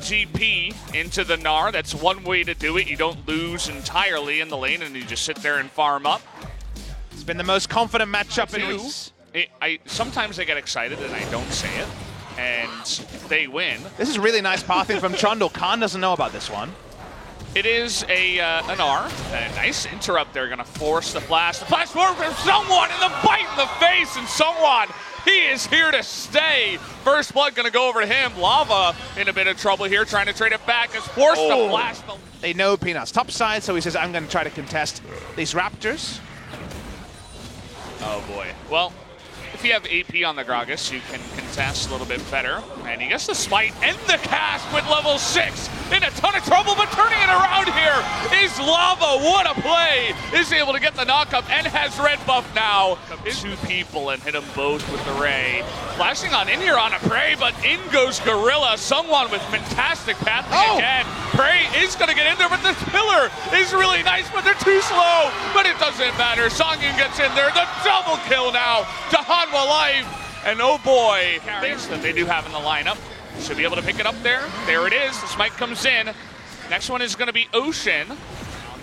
TP into the Gnar. That's one way to do it. You don't lose entirely in the lane, and you just sit there and farm up. It's been the most confident matchup in weeks. Sometimes I get excited and I don't say it, and they win. This is really nice pathing from Trundle. Khan doesn't know about this one. It is an R. A nice interrupt there, gonna force the flash. The flash forward from Seongwon and the bite in the face, and Seongwon, he is here to stay. First blood gonna go over to him. Lava in a bit of trouble here, trying to trade it back. Has forced the flash. They know Peanut's top side, so he says, I'm gonna try to contest these Raptors. Oh boy. Well, if you have AP on the Gragas, you can contest a little bit better. And he gets the smite and the cast with level 6. In a ton of trouble, but turning it around here is Lava. What a play! Is able to get the knockup and has red buff now. Two people and hit them both with the Ray. Flashing on in here on a Prey, but in goes Gorilla. Someone with fantastic pathing again. Prey is going to get in there, but this pillar is really nice, but they're too slow. But it doesn't matter. Songyun gets in there. The double kill now to Hanwha Life. And oh boy, carries that they do have in the lineup. Should be able to pick it up there. There it is. The smite comes in. Next one is going to be Ocean.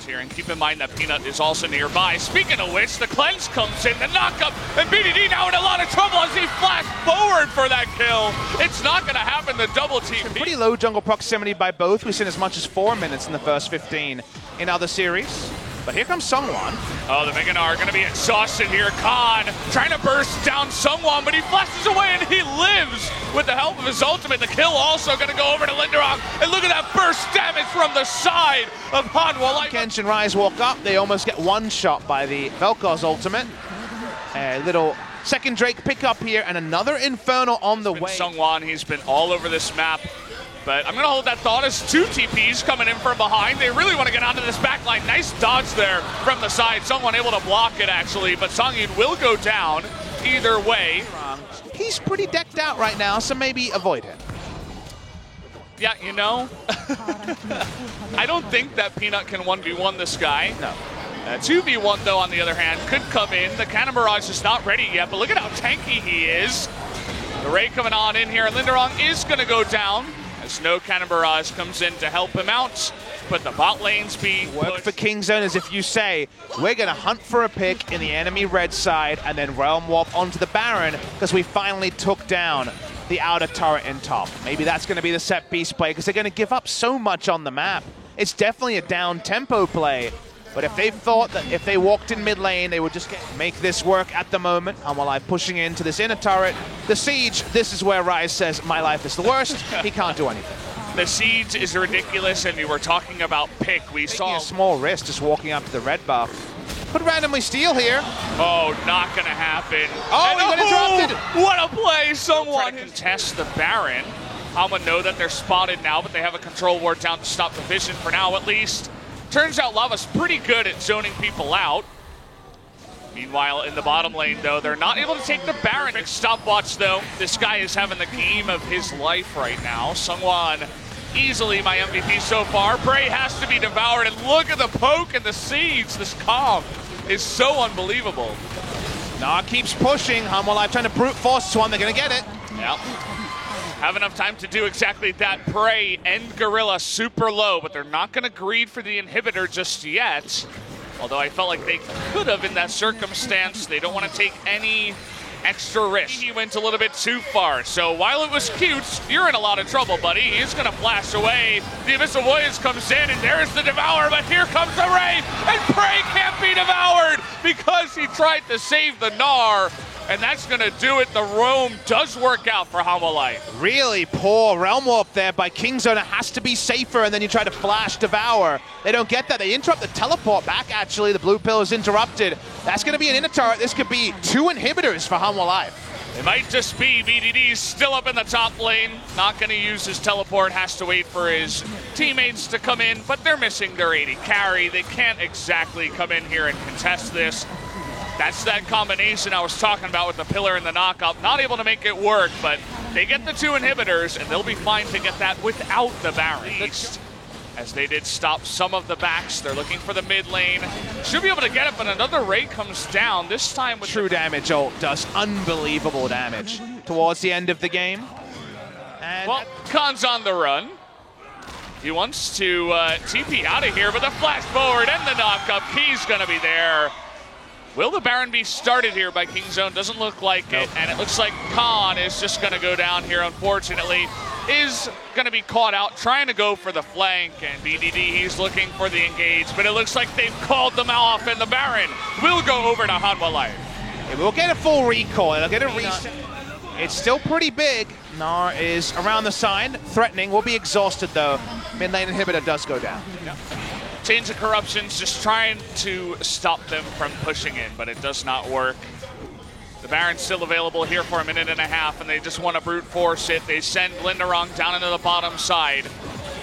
Here, and keep in mind that Peanut is also nearby. Speaking of which, the cleanse comes in, the knockup, and BDD now in a lot of trouble as he flashed forward for that kill. It's not going to happen, the double team. Pretty low jungle proximity by both. We've seen as much as 4 minutes in the first 15 in other series. But here comes Seongwon. Oh, the Mega Gnar going to be exhausted here. Khan trying to burst down Seongwon, but he flashes away and he lives with the help of his ultimate. The kill also going to go over to Linderock. And look at that burst damage from the side of Hanwha Life. Kenshin Rise walk up. They almost get one shot by the Vel'Koz ultimate. A little second Drake pickup here and another Infernal on the way. Seongwon, he's been all over this map. But I'm going to hold that thought as two TPs coming in from behind. They really want to get onto this backline. Nice dodge there from the side. Someone able to block it, actually. But Songyun will go down either way. He's pretty decked out right now, so maybe avoid him. Yeah, you know, I don't think that Peanut can 1v1 this guy. No. 2v1, though, on the other hand, could come in. The Cannon Barrage is not ready yet, but look at how tanky he is. The Ray coming on in here. Linderong is going to go down as no Cannon Barrage comes in to help him out. But the bot lane's being work for Kingzone as if you say, we're going to hunt for a pick in the enemy red side and then Realm Warp onto the Baron because we finally took down the outer turret in top. Maybe that's going to be the set piece play because they're going to give up so much on the map. It's definitely a down tempo play. But if they thought that if they walked in mid lane, they would just make this work at the moment. Hanwha Life pushing into this inner turret. The Siege, this is where Rise says, my life is the worst. He can't do anything. The Siege is ridiculous, and you were talking about pick. We saw a small risk just walking up to the red buff. Could randomly steal here. Oh, not going to happen. Oh, he got interrupted. What a play. Someone contest the Baron. Hanwha know that they're spotted now, but they have a control ward down to stop the vision for now, at least. Turns out Lava's pretty good at zoning people out. Meanwhile, in the bottom lane, though, they're not able to take the Baron. Big stopwatch, though. This guy is having the game of his life right now. Seongwon, easily my MVP so far. Prey has to be devoured, and look at the poke and the Siege. This comp is so unbelievable. Gnar keeps pushing. Hanwha Life trying to brute force this one. They're going to get it. Yep. Have enough time to do exactly that. Prey and Gorilla super low, but they're not going to greed for the inhibitor just yet. Although I felt like they could have in that circumstance. They don't want to take any extra risk. He went a little bit too far. So while it was cute, you're in a lot of trouble, buddy. He's going to flash away. The Abyssal Voyage comes in, and there's the Devour, but here comes the Ray, and Prey can't be devoured because he tried to save the Gnar. And that's going to do it. The roam does work out for Hanwha Life. Really poor Realm Warp there by Kingzone. It has to be safer, and then you try to flash Devour. They don't get that. They interrupt the teleport back, actually. The blue pill is interrupted. That's going to be an inner turret. This could be 2 inhibitors for Hanwha Life. It might just be BDD still up in the top lane. Not going to use his teleport. Has to wait for his teammates to come in, but they're missing their AD carry. They can't exactly come in here and contest this. That's that combination I was talking about with the pillar and the knockup. Not able to make it work, but they get the 2 inhibitors, and they'll be fine to get that without the Baron. As they did stop some of the backs. They're looking for the mid lane. Should be able to get it, but another Ray comes down, this time with True Damage ult does unbelievable damage towards the end of the game. And well, Khan's on the run. He wants to TP out of here, but the flash forward and the knock up. Key's gonna be there. Will the Baron be started here by Kingzone? Doesn't look like it, and it looks like Khan is just gonna go down here, unfortunately. Is gonna be caught out trying to go for the flank, and BDD, he's looking for the engage, but it looks like they've called them off, and the Baron will go over to Hanwha Life. Yeah, we'll get a full recoil, they'll get a reset. It's still pretty big. Gnar is around the side, threatening, will be exhausted though. Mid lane inhibitor does go down. Yep. Chains of Corruption's just trying to stop them from pushing in, but it does not work. The Baron's still available here for a minute and a half, and they just want to brute force it. They send Linderong down into the bottom side,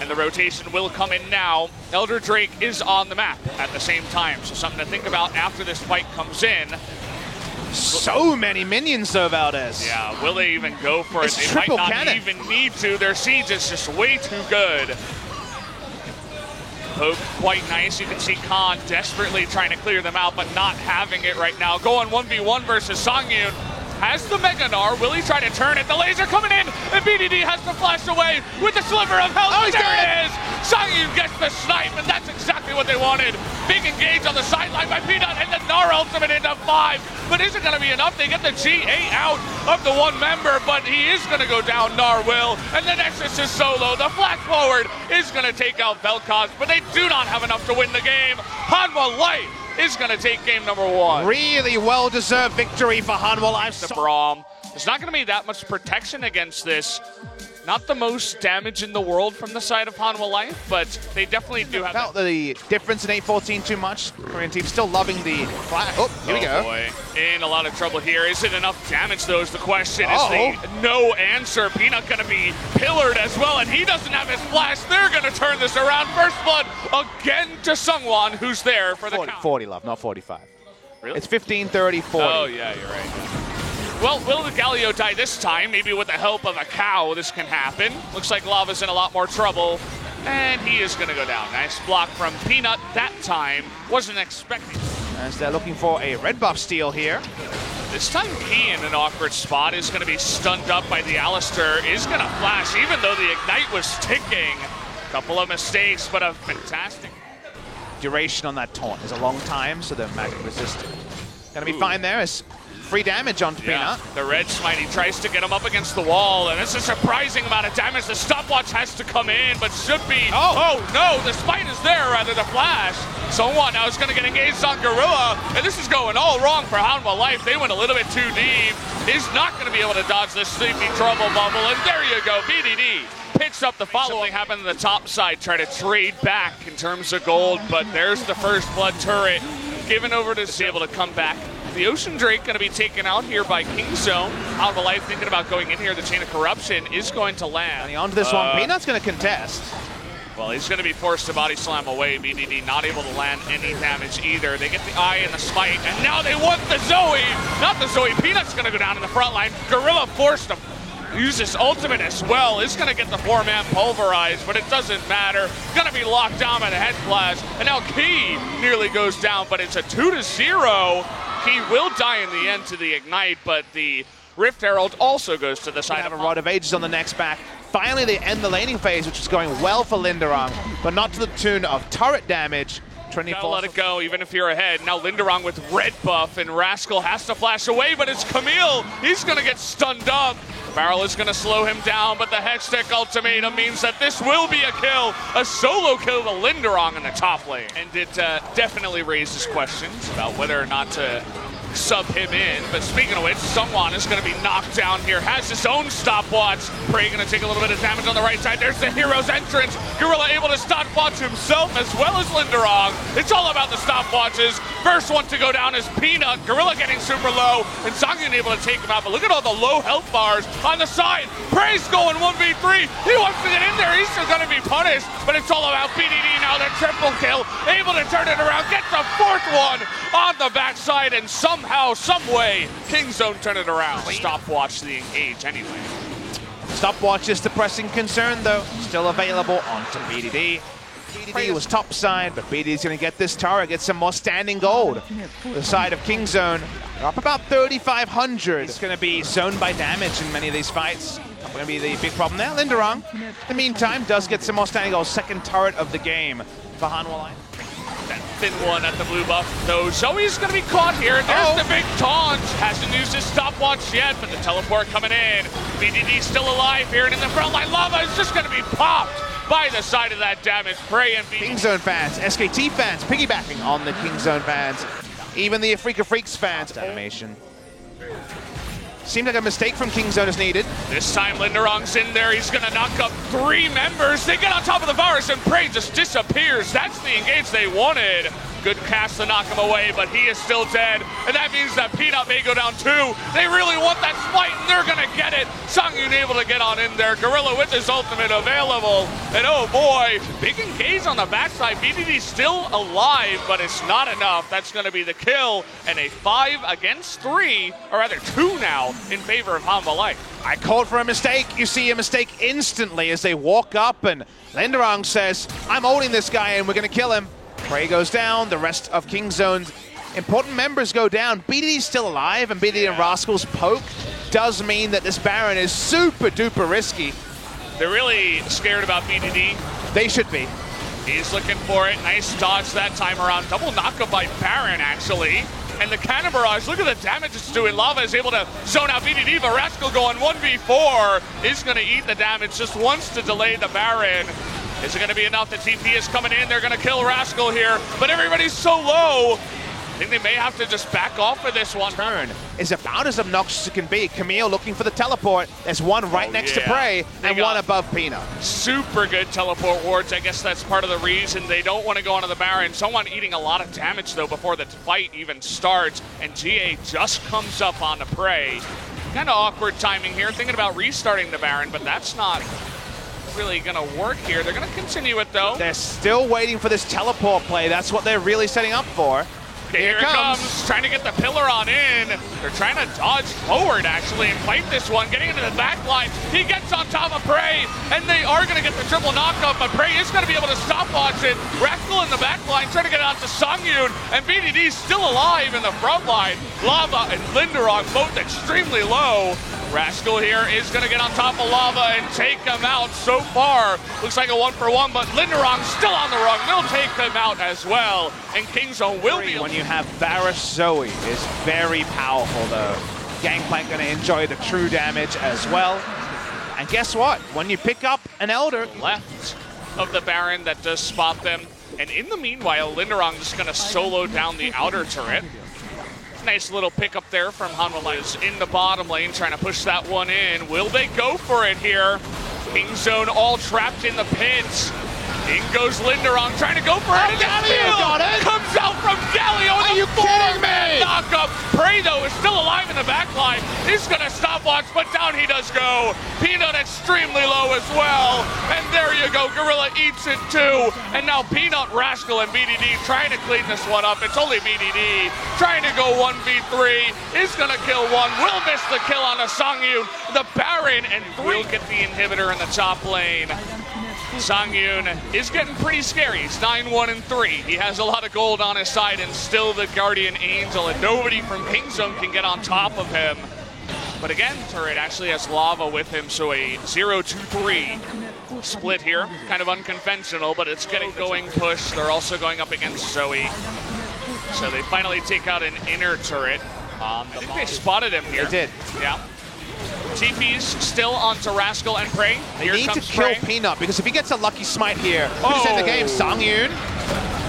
and the rotation will come in now. Elder Drake is on the map at the same time, so something to think about after this fight comes in. So many minions though, Valdez. Yeah, will they even go for it? They might not even need to. Their siege is just way too good. Poke quite nice. You can see Khan desperately trying to clear them out, but not having it right now. Going 1v1 versus Songyun. Has the Mega Gnar. Will he try to turn it? The laser coming in, and BDD has to flash away with the sliver of health. Oh, he's there dead. it is! Songyun gets the snipe, and that's exactly what they wanted. Big engage on the sideline by Peanut, and the Gnar ultimate into 5. But is it going to be enough? They get the G8 out of the one member, but he is going to go down, Gnar will. And the Nexus is solo. The flash forward is going to take out Vel'Koz, but they do not have enough to win the game. Hanwha Life is going to take game number 1. Really well-deserved victory for Hanwha Life. The Braum. There's not going to be that much protection against this. Not the most damage in the world from the side of Hanwha Life, but they definitely do have felt the difference in 8-14 too much. Korean team still loving the flash. Oh, here we go. Boy. In a lot of trouble here. Is it enough damage, though, is the question. Is the no answer. Peanut going to be pillared as well, and he doesn't have his flash. They're going to turn this around. First blood again to Seungwon, who's there for the 40, love, not 45. Really? It's 15, 30, 40. Oh, yeah, you're right. Well, will the Galio die this time? Maybe with the help of a cow, this can happen. Looks like Lava's in a lot more trouble, and he is going to go down. Nice block from Peanut that time. Wasn't expecting. As they're looking for a red buff steal here. This time Key in an awkward spot is going to be stunned up by the Alistar. Is going to flash, even though the Ignite was ticking. Couple of mistakes, but a fantastic duration on that taunt is a long time, so they're magic resistant. Gonna be fine there. As free damage onto Peanut. The red smite, he tries to get him up against the wall, and it's a surprising amount of damage. The stopwatch has to come in, but should be. Oh no, the smite is there rather than flash. Seungwon now is going to get engaged on Gorilla, and this is going all wrong for Hanwha Life. They went a little bit too deep. He's not going to be able to dodge this sleepy trouble bubble, and there you go, BDD. Picks up the following. Happened on the top side, try to trade back in terms of gold, but there's the first blood turret given over to be able to come back. The Ocean Drake going to be taken out here by Kingzone. Hanwha Life thinking about going in here. The Chain of Corruption is going to land. Onto this one, Peanut's going to contest. Well, he's going to be forced to body slam away. BDD not able to land any damage either. They get the eye and the smite, and now they want the Zoe. Not the Zoe. Peanut's going to go down in the front line. Gorilla forced to use his ultimate as well. Is going to get the 4-man pulverized, but it doesn't matter. Going to be locked down by the head flash, and now Key nearly goes down, but it's a 2-0. He will die in the end to the Ignite, but the Rift Herald also goes to the side of a Rod of Ages on the next back. Finally, they end the laning phase, which is going well for Linderong, but not to the tune of turret damage. Gotta let it go, even if you're ahead. Now Linderong with red buff, and Rascal has to flash away, but it's Camille. He's gonna get stunned up. The barrel is gonna slow him down, but the Hextech ultimatum means that this will be a kill. A solo kill to Linderong in the top lane. And it definitely raises questions about whether or not to sub him in, but speaking of which, Seungwon is going to be knocked down here, has his own stopwatch. Prey going to take a little bit of damage on the right side. There's the hero's entrance. Gorilla able to stopwatch himself as well as Linderong. It's all about the stopwatches. First one to go down is Peanut. Gorilla getting super low, and Songyun able to take him out, but look at all the low health bars on the side. Prey's going 1v3. He wants to get in there. He's still going to be punished, but it's all about BDD now. The triple kill, able to turn it around, gets the fourth one on the backside, and somehow, someway, Kingzone turn it around. Stopwatch the engage anyway. Stopwatch is the pressing concern, though. Still available onto BDD. BDD was topside, but BDD's going to get this turret, get some more standing gold. The side of Kingzone, up about 3,500. It's going to be zoned by damage in many of these fights. going to be the big problem there. Linderong, in the meantime, does get some more standing goals. Second turret of the game for Hanwha. That thin one at the blue buff, though. Zoe's going to be caught here. There's the big taunt. Hasn't used his stopwatch yet, but the teleport coming in. BDD still alive here, and in the front line, Lava is just going to be popped by the side of that damage. Prey and Kingzone fans, SKT fans, piggybacking on the Kingzone fans. Even the Afrika Freaks fans. Animation. Seemed like a mistake from Kingzone is needed. This time Linderong's in there. He's going to knock up 3 members. They get on top of the virus, and Prey just disappears. That's the engage they wanted. Good cast to knock him away, but he is still dead. And that means that Peanut may go down too. They really want that smite, and they're going to get it. Songyun able to get on in there. Gorilla with his ultimate available. And oh boy, big engage on the backside. BDD still alive, but it's not enough. That's going to be the kill. And a 5 against 3, or rather 2 now, in favor of Hanwha Life. I called for a mistake. You see a mistake instantly as they walk up, and Linderong says, I'm holding this guy and we're going to kill him. Prey goes down, the rest of Kingzone's important members go down. BDD's still alive, and BDD and Rascal's poke does mean that this Baron is super duper risky. They're really scared about BDD. They should be. He's looking for it. Nice dodge that time around. Double knockup by Baron, actually. And the Cannon Barrage, look at the damage it's doing. Lava is able to zone out BDD, but Rascal going 1v4 is going to eat the damage just once to delay the Baron. Is it going to be enough? The TP is coming in. They're going to kill Rascal here, but everybody's so low. I think they may have to just back off for this one. Turn is about as obnoxious as it can be. Camille looking for the teleport. There's one right next to Prey and one above Peanut. Super good teleport wards. I guess that's part of the reason they don't want to go onto the Baron. Someone eating a lot of damage, though, before the fight even starts. And GA just comes up on the Prey. Kind of awkward timing here. Thinking about restarting the Baron, but that's not really going to work here. They're going to continue it, though. They're still waiting for this teleport play. That's what they're really setting up for. Here it comes, trying to get the pillar on in. They're trying to dodge forward, actually, and fight this one, getting into the back line. He gets on top of Prey, and they are going to get the triple knockup, but Prey is going to be able to stopwatch it. Rascal in the back line, trying to get out to Songyun, and BDD still alive in the front line. Lava and Linderong both extremely low. Rascal here is going to get on top of Lava and take him out. So far, looks like a 1-for-1, but Linderong still on the run. They'll take them out as well. And Kingzone will be... When you have Varus Zoe is very powerful, though. Gangplank going to enjoy the true damage as well. And guess what? When you pick up an Elder... Left of the Baron that does spot them. And in the meanwhile, Linderong is going to solo down the outer turret. Nice little pickup there from Hanwha in the bottom lane, trying to push that one in. Will they go for it here? Kingzone all trapped in the pits. In goes Linderong, trying to go for it. Galio got it! Comes out from Galio. Are you kidding me? Knockup. Prey, though, is still alive in the back line. He's going to stopwatch, but down he does go. Peanut extremely low as well. And there you go. Gorilla eats it too. And now Peanut, Rascal, and BDD trying to clean this one up. It's only BDD trying to go 1v3. Is going to kill one. Will miss the kill on the Songyun. The Baron and 3 will get the inhibitor in the top lane. Songyun is getting pretty scary. He's 9-1-3. He has a lot of gold on his side and still the Guardian Angel, and nobody from Kingzone can get on top of him. But again, Turret actually has Lava with him, so a 0-2-3 split here. Kind of unconventional, but it's getting going push. They're also going up against Zoe. So they finally take out an inner turret. I think they spotted him here. They did. Yeah. TP's still onto Rascal and Prey. They need to kill Peanut, because if he gets a lucky smite here, could end the game. Songyun.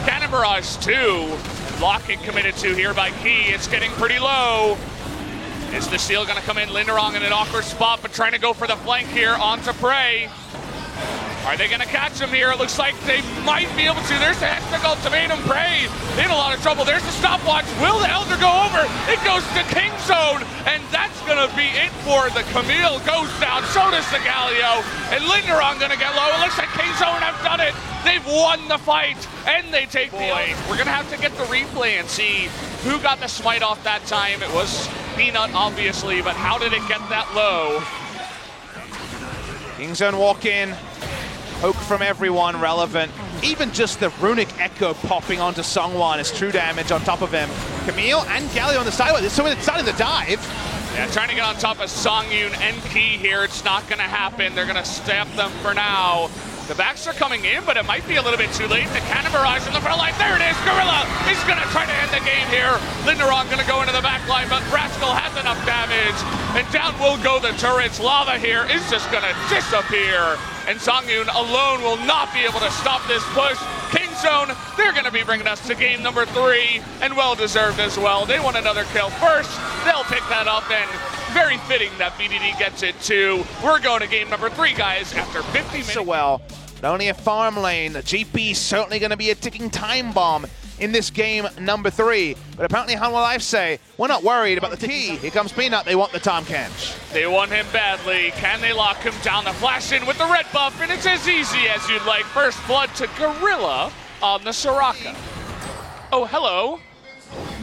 Cannon Barrage 2. Lock-in committed to here by Key. It's getting pretty low. Is the steal going to come in? Linderong in an awkward spot, but trying to go for the flank here onto Prey. Are they going to catch him here? It looks like they might be able to. There's the Hextech Ultimatum. Prey in a lot of trouble. There's the stopwatch. Will the Elder go over? It goes to Kingzone, and that's going to be it for the Camille. Goes down. So does the Galio. And Linderong going to get low. It looks like Kingzone have done it. They've won the fight, and they take the lane. We're going to have to get the replay and see who got the smite off that time. It was Peanut, obviously, but how did it get that low? Kingzone walk in. Poke from everyone relevant. Even just the Runic Echo popping onto Songyun is true damage on top of him. Camille and Galio on the side. So it's starting to dive. Yeah, trying to get on top of Songyun and Key here. It's not going to happen. They're going to stamp them for now. The backs are coming in, but it might be a little bit too late. The cannon barrage in the front line. There it is. Gorilla is going to try to end the game here. Linderon going to go into the back line, but Rascal has enough damage. And down will go the turrets. Lava here is just going to disappear. And Songyun alone will not be able to stop this push. Kingzone, they're going to be bringing us to game number 3, and well-deserved as well. They want another kill first. They'll pick that up, and very fitting that BDD gets it too. We're going to game number 3, guys, after 50 minutes. So well, not only a farm lane, GP is certainly going to be a ticking time bomb in this game number 3. But apparently Hanwha Life say, we're not worried about the Key. Here comes Peanut, they want the Tahm Kench. They want him badly. Can they lock him down? The flash in with the red buff, and it's as easy as you'd like. First blood to Gorilla on the Soraka. Oh, hello.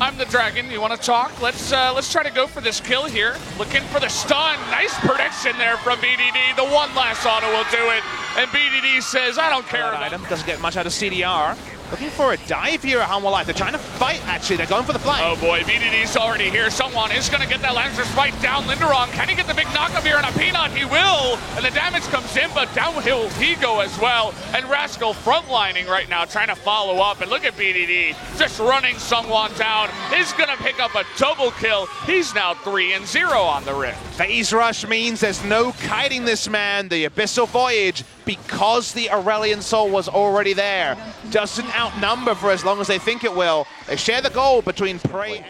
I'm the dragon. You want to talk? Let's try to go for this kill here. Looking for the stun. Nice prediction there from BDD. The one last auto will do it. And BDD says, I don't care about item. Doesn't get much out of CDR. Looking for a dive here at Hanwha Life. They're trying to fight, actually. They're going for the flank. Oh boy, BDD's already here. Someone is going to get that Lancer Spike down. Linderon, can he get the big knockup here on a Peanut? He will. And the damage comes in, but downhill he go as well. And Rascal frontlining right now, trying to follow up. And look at BDD, just running Sungwon down. Is going to pick up a double kill. He's now 3-0 on the Rift. Phase Rush means there's no kiting this man. The Abyssal Voyage, because the Aurelion Soul was already there, doesn't outnumber for as long as they think it will. They share the goal between Prey and...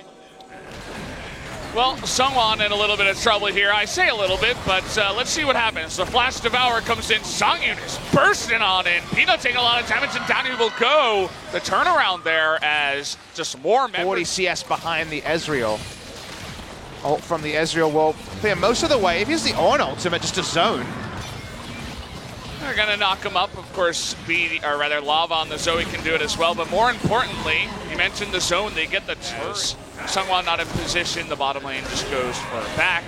Well, Sungwon in a little bit of trouble here. I say a little bit, but let's see what happens. The Flash Devour comes in. Songyun is bursting on in. Peanut taking a lot of damage, and down he will go. The turnaround there as just more members. 40 CS behind the Ezreal. Ult from the Ezreal will clear most of the way. If he's the Ornn ultimate, just a zone. They're going to knock him up. Of course, Lava on the Zoe can do it as well. But more importantly, you mentioned the zone. They get the toes. Sungwon not in position. The bottom lane just goes for a back.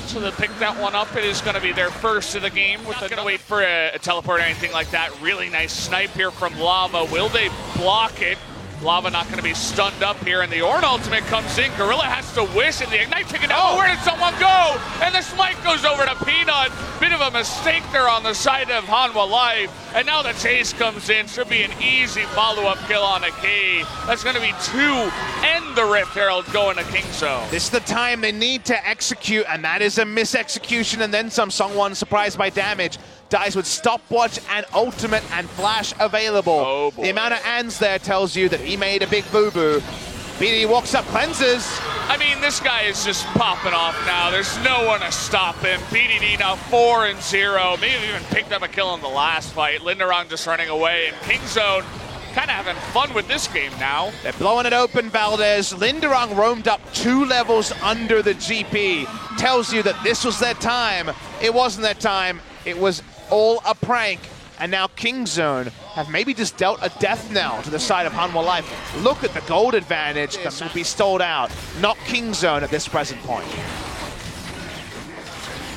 So they'll pick that one up. It is going to be their first of the game. We're not going to wait for a teleport or anything like that. Really nice snipe here from Lava. Will they block it? Lava not going to be stunned up here, and the Ornn ultimate comes in. Gorilla has to wish, and the Ignite taken down. Oh, where did someone go? And the smite goes over to Peanut. Bit of a mistake there on the side of Hanwha Life. And now the chase comes in. Should be an easy follow-up kill on a Key. That's going to be 2 and the Rift Herald going to Kingzone. This is the time they need to execute, and that is a misexecution, and then some. Sungwon surprised by damage. Dies with stopwatch and ultimate and flash available. Oh boy. The amount of ands there tells you that he made a big boo-boo. BDD walks up, cleanses. I mean, this guy is just popping off now. There's no one to stop him. BDD now 4-0. Maybe even picked up a kill in the last fight. Linderon just running away, and Kingzone kind of having fun with this game now. They're blowing it open, Valdez. Linderon roamed up 2 levels under the GP. Tells you that this was their time. It wasn't their time. It was all a prank. And now Kingzone have maybe just dealt a death knell to the side of Hanwha Life. Look at the gold advantage. This will be stalled out. Not Kingzone at this present point.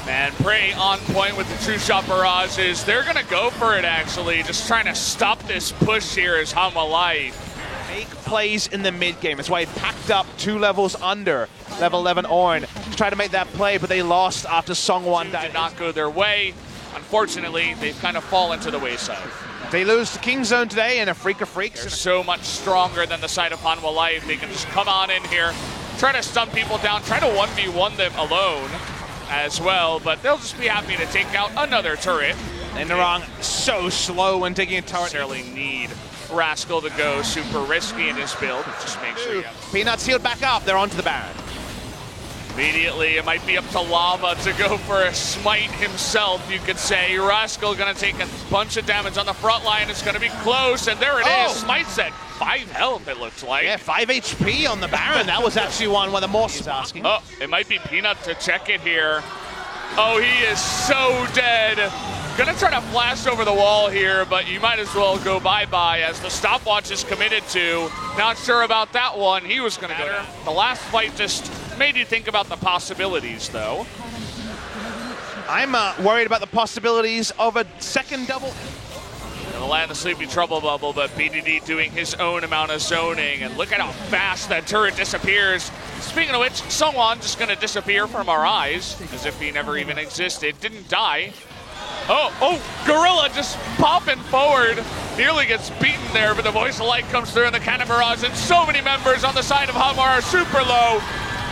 Man, Prey on point with the True Shot barrages. They're going to go for it, actually. Just trying to stop this push here as Hanwha Life. Make plays in the mid game. That's why he packed up 2 levels under level 11 Ornn to try to make that play, but they lost after Sungwon died. Did not go their way. Unfortunately, they've kind of fallen to the wayside. They lose to Kingzone today in a Freak of Freaks. They're so much stronger than the side of Hanwha Life. They can just come on in here, try to stun people down, try to 1v1 them alone as well, but they'll just be happy to take out another turret. Linderon so slow when taking a turret. Necessarily need Rascal to go super risky in his build. Just make sure you have... Peanut's healed back up. They're onto the Baron. Immediately, it might be up to Lava to go for a smite himself, you could say. Rascal going to take a bunch of damage on the front line. It's going to be close, and there it is. Smite's at 5 health, it looks like. Yeah, 5 HP on the Baron. That was actually one where the more he's asking. Oh, it might be Peanut to check it here. Oh, he is so dead. Gonna try to flash over the wall here, but you might as well go bye-bye as the stopwatch is committed to. Not sure about that one. He was gonna go down. The last fight just made you think about the possibilities, though. I'm worried about the possibilities of a second double. Gonna land the Sleepy Trouble Bubble, but BDD doing his own amount of zoning. And look at how fast that turret disappears. speaking of which, Seonghwan just going to disappear from our eyes as if he never even existed. Didn't die. Oh, Gorilla just popping forward. Nearly gets beaten there, but the Voice of Light comes through in the Cannon Barrage, and so many members on the side of Hamar are super low.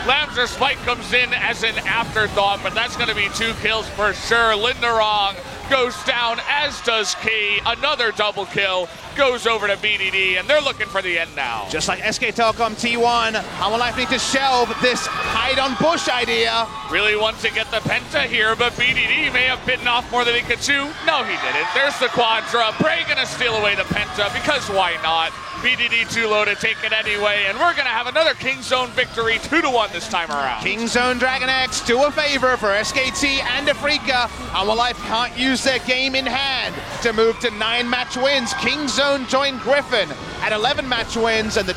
Lamzer Spike comes in as an afterthought, but that's going to be 2 kills for sure. Linderong goes down, as does Key. Another double kill goes over to BDD, and they're looking for the end now. Just like SK Telecom T1, Hanwha need to shelve this hide on bush idea. Really want to get the Penta here, but BDD may have bitten off more than he could chew. No, he didn't. There's the Quadra. Bray gonna steal away the Penta, because why not? BDD too low to take it anyway, and we're gonna have another King Zone victory, 2-1 this time around. King Zone Dragon X to a favor for SKT and Afreeca. Hanwha Life can't use their game in hand to move to 9 match wins. King Zone join Griffin at 11 match wins, and the